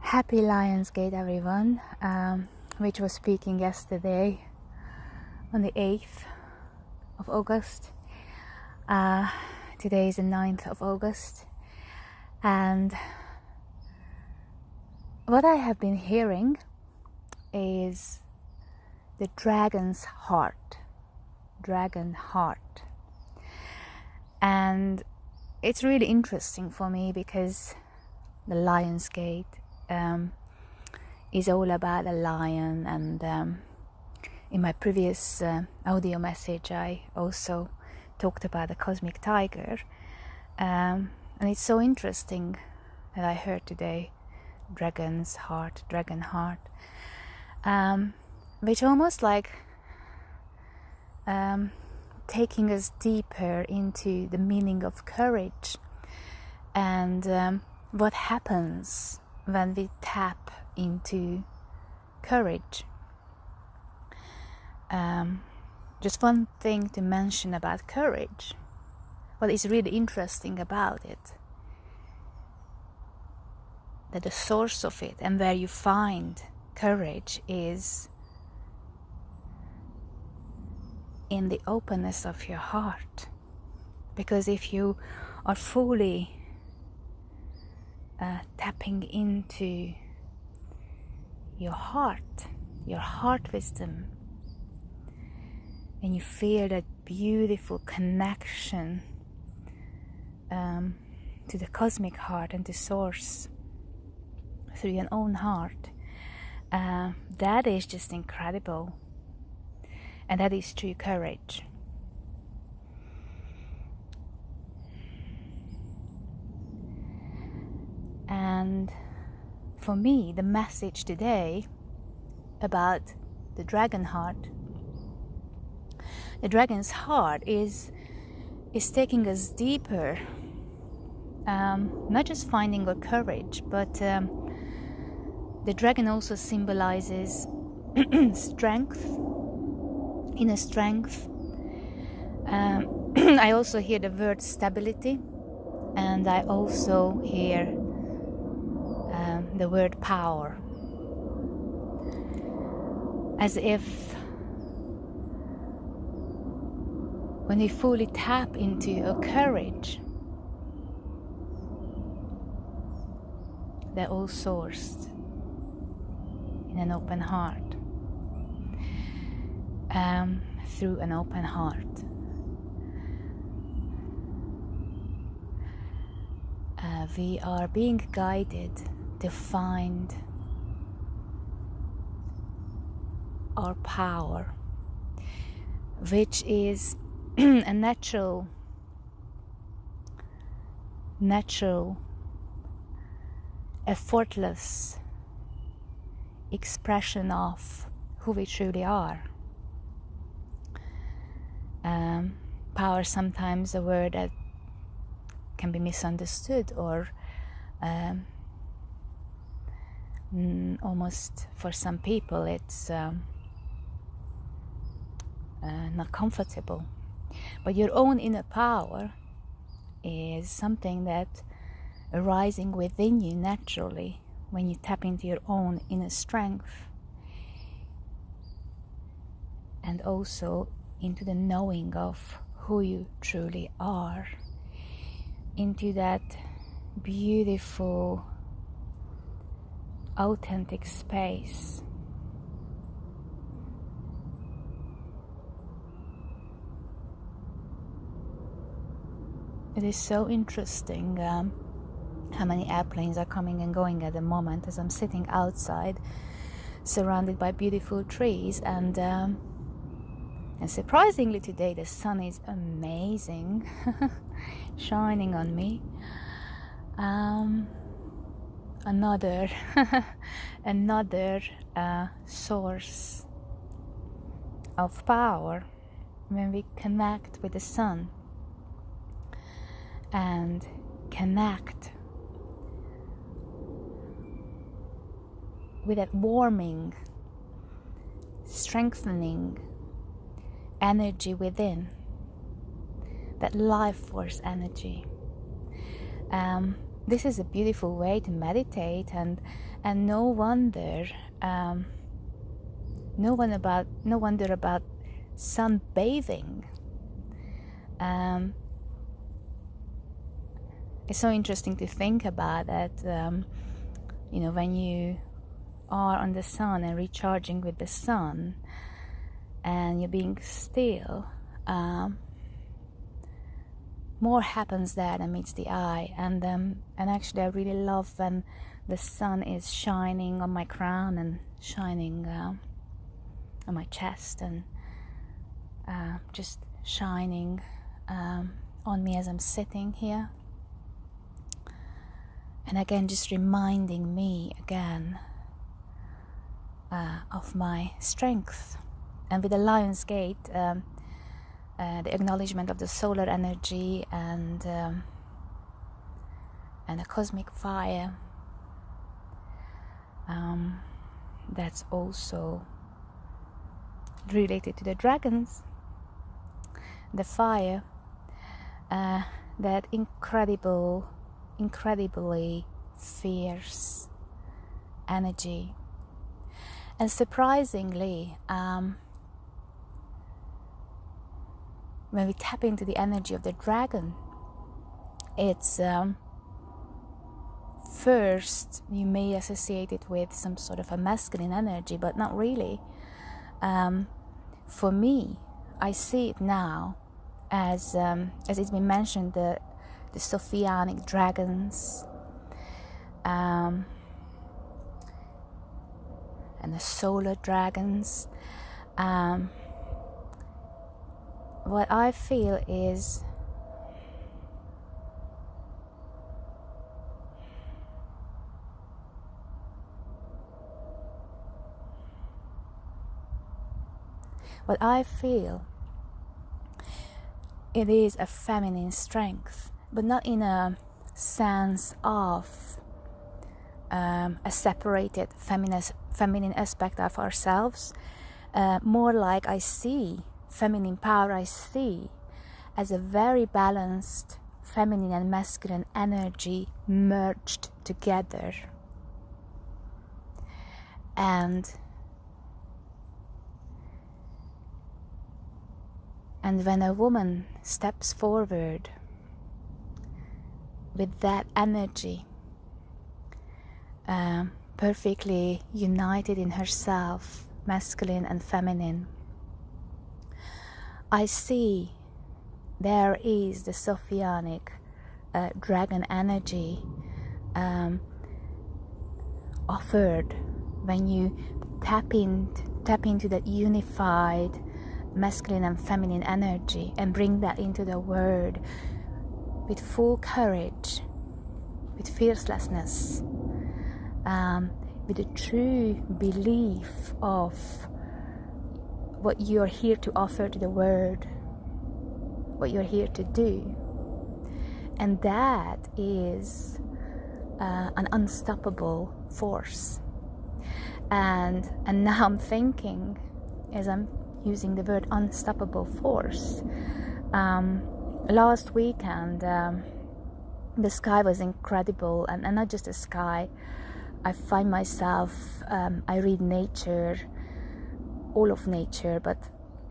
Happy Lionsgate, everyone, which was speaking yesterday on the 8th of August. Today is the 9th of August, and what I have been hearing is the dragon heart, and it's really interesting for me because the Lionsgate is all about a lion, and in my previous audio message I also talked about the cosmic tiger, and it's so interesting that I heard today dragon heart, which almost like taking us deeper into the meaning of courage and what happens when we tap into courage. Just one thing to mention about courage. What is really interesting about it, that the source of it and where you find courage is in the openness of your heart. Because if you are fully tapping into your heart wisdom, and you feel that beautiful connection to the cosmic heart and to source through your own heart, that is just incredible, and that is true courage. And for me, the message today about the dragon's heart is taking us deeper, not just finding our courage, but the dragon also symbolizes strength, inner strength. I also hear the word stability, and I also hear the word power, as if when we fully tap into our courage, they're all sourced in an open heart, through an open heart. We are being guided to find our power, which is a natural, effortless expression of who we truly are. Power is sometimes a word that can be misunderstood, or almost for some people it's not comfortable. But your own inner power is something that arising within you naturally when you tap into your own inner strength, and also into the knowing of who you truly are, into that beautiful authentic space. It is so interesting how many airplanes are coming and going at the moment as I'm sitting outside surrounded by beautiful trees, and surprisingly today the sun is amazing shining on me. Another source of power when we connect with the sun and connect with that warming, strengthening energy within, that life force energy. this is a beautiful way to meditate, and no wonder about sunbathing. It's so interesting to think about that. When you are on the sun and recharging with the sun, and you're being still, more happens there than meets the eye. And actually, I really love when the sun is shining on my crown and shining on my chest, and just shining on me as I'm sitting here. And again, just reminding me again of my strength. And with the Lion's Gate, the acknowledgement of the solar energy and the cosmic fire, that's also related to the dragons, the fire, that incredibly fierce energy. And surprisingly, when we tap into the energy of the dragon, it's first you may associate it with some sort of a masculine energy, but not really. For me, I see it now as it's been mentioned, the Sophianic dragons, and the solar dragons. What I feel is it is a feminine strength, but not in a sense of a separated feminine aspect of ourselves. More like I see feminine power, I see as a very balanced feminine and masculine energy merged together. And when a woman steps forward with that energy, perfectly united in herself, masculine and feminine, I see there is the Sophianic dragon energy offered when you tap into that unified masculine and feminine energy and bring that into the world with full courage, with fiercelessness, with a true belief of what you're here to offer to the world, what you're here to do. And that is an unstoppable force. And now I'm thinking, as I'm using the word unstoppable force, last weekend the sky was incredible, and not just the sky. I find myself, I read nature, all of nature, but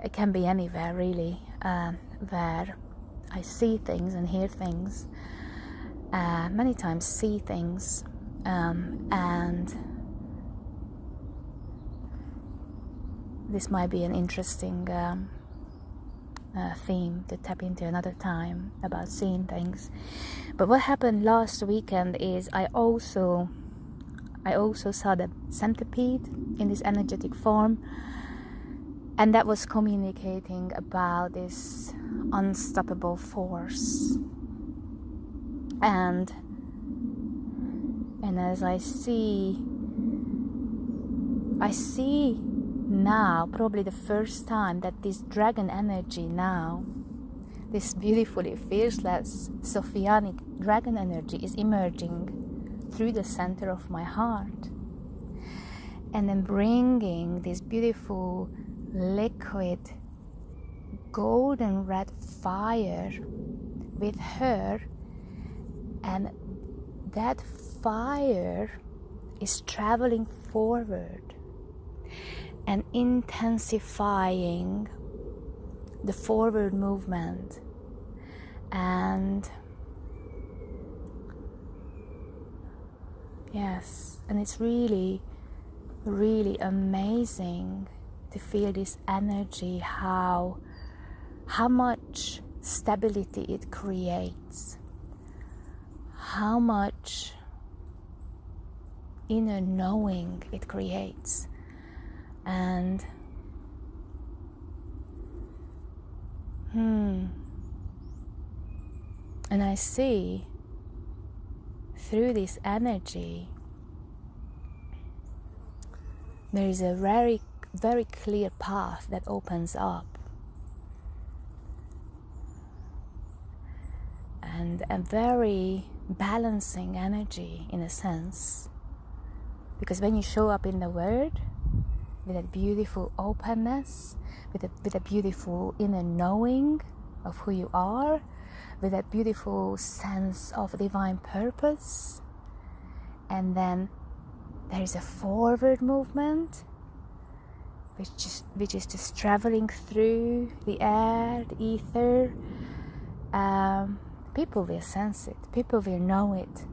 it can be anywhere really, where I see things and hear things, many times see things, and this might be an interesting theme to tap into another time about seeing things. But what happened last weekend is I also saw the centipede in this energetic form, and that was communicating about this unstoppable force. And as I see now, probably the first time, that this dragon energy now, this beautifully fierceless Sophianic dragon energy, is emerging through the center of my heart, and then bringing this beautiful liquid golden red fire with her, and that fire is traveling forward and intensifying the forward movement. And yes, and it's really, really amazing to feel this energy, how much stability it creates, how much inner knowing it creates. And and I see through this energy there is a very, very clear path that opens up, and a very balancing energy in a sense, because when you show up in the world with a beautiful openness, with a beautiful inner knowing of who you are, with a beautiful sense of divine purpose, and then there is a forward movement which is just traveling through the air, the ether. People will sense it, people will know it.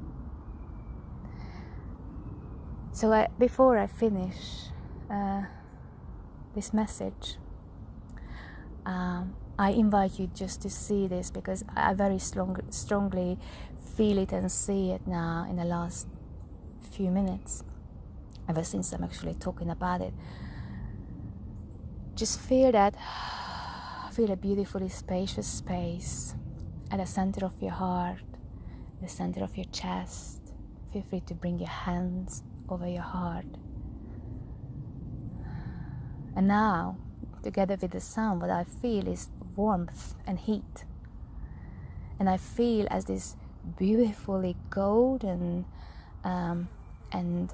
So before I finish this message, I invite you just to see this, because I very strongly feel it and see it now in the last few minutes, ever since I'm actually talking about it. Just feel that, feel a beautifully spacious space at the center of your heart, the center of your chest. Feel free to bring your hands over your heart. And now, together with the sound, what I feel is warmth and heat. And I feel as this beautifully golden and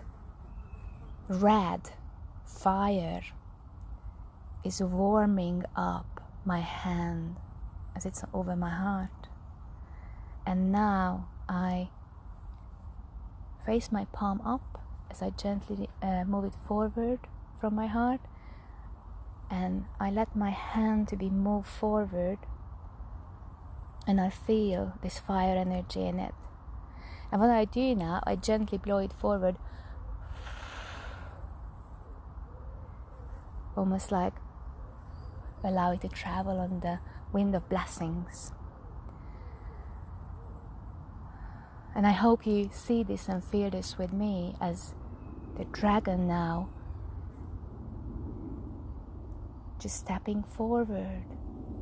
red fire is warming up my hand as it's over my heart. And now I raise my palm up as I gently move it forward from my heart, and I let my hand to be moved forward, and I feel this fire energy in it. And what I do now, I gently blow it forward, almost like allow it to travel on the wind of blessings. And I hope you see this and feel this with me, as the dragon now just stepping forward,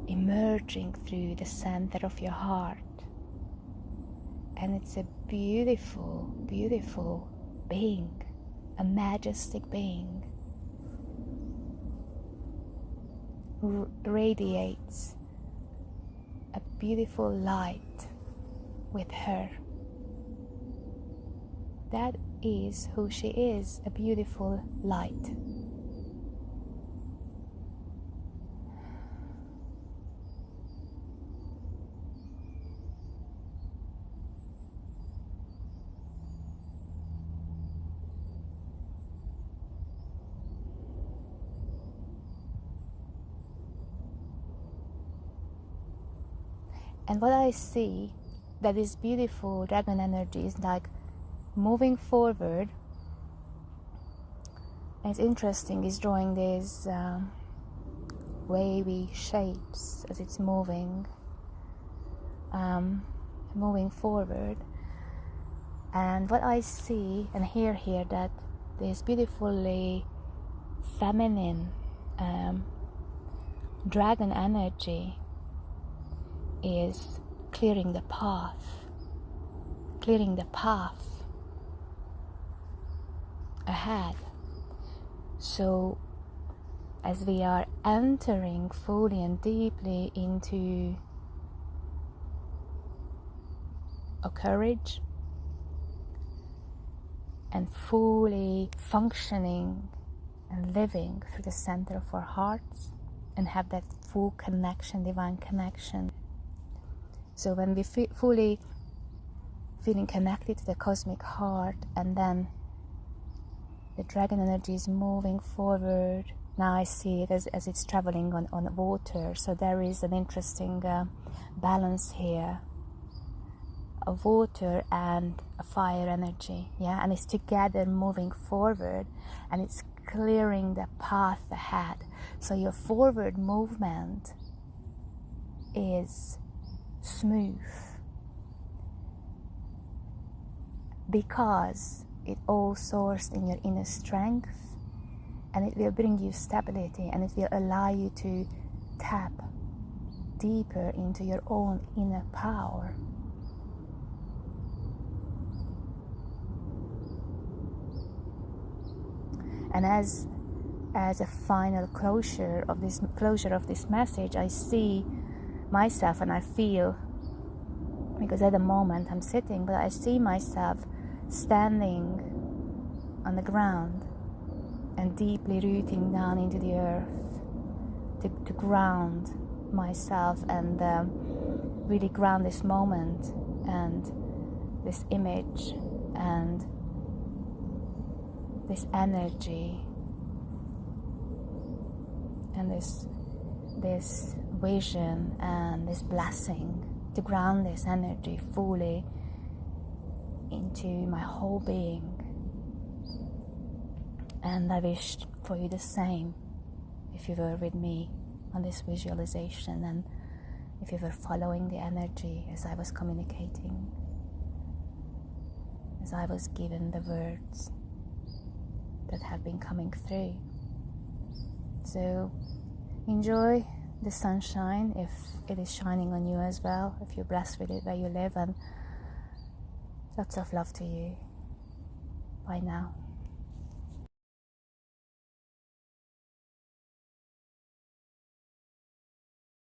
emerging through the center of your heart. And it's a beautiful, beautiful being, a majestic being, who radiates a beautiful light with her. That is who she is, a beautiful light. And what I see, that this beautiful dragon energy is like moving forward. And it's interesting, it's drawing these wavy shapes as it's moving forward. And what I see and hear here, that this beautifully feminine dragon energy is clearing the path ahead. So as we are entering fully and deeply into a courage and fully functioning and living through the center of our hearts, and have that full connection, divine connection. So when we fully feeling connected to the cosmic heart, and then the dragon energy is moving forward. Now I see it as it's traveling on water, so there is an interesting balance here of water and a fire energy, yeah, and it's together moving forward, and it's clearing the path ahead. So your forward movement is smooth because it all sourced in your inner strength, and it will bring you stability, and it will allow you to tap deeper into your own inner power. And as a final closure of this message, I see myself and I feel, because at the moment I'm sitting, but I see myself standing on the ground and deeply rooting down into the earth to ground myself and really ground this moment and this image and this energy and this vision and this blessing, to ground this energy fully into my whole being. And I wish for you the same if you were with me on this visualization, and if you were following the energy as I was communicating, as I was given the words that have been coming through. So enjoy the sunshine if it is shining on you as well, if you're blessed with it where you live, and lots of love to you. Bye now.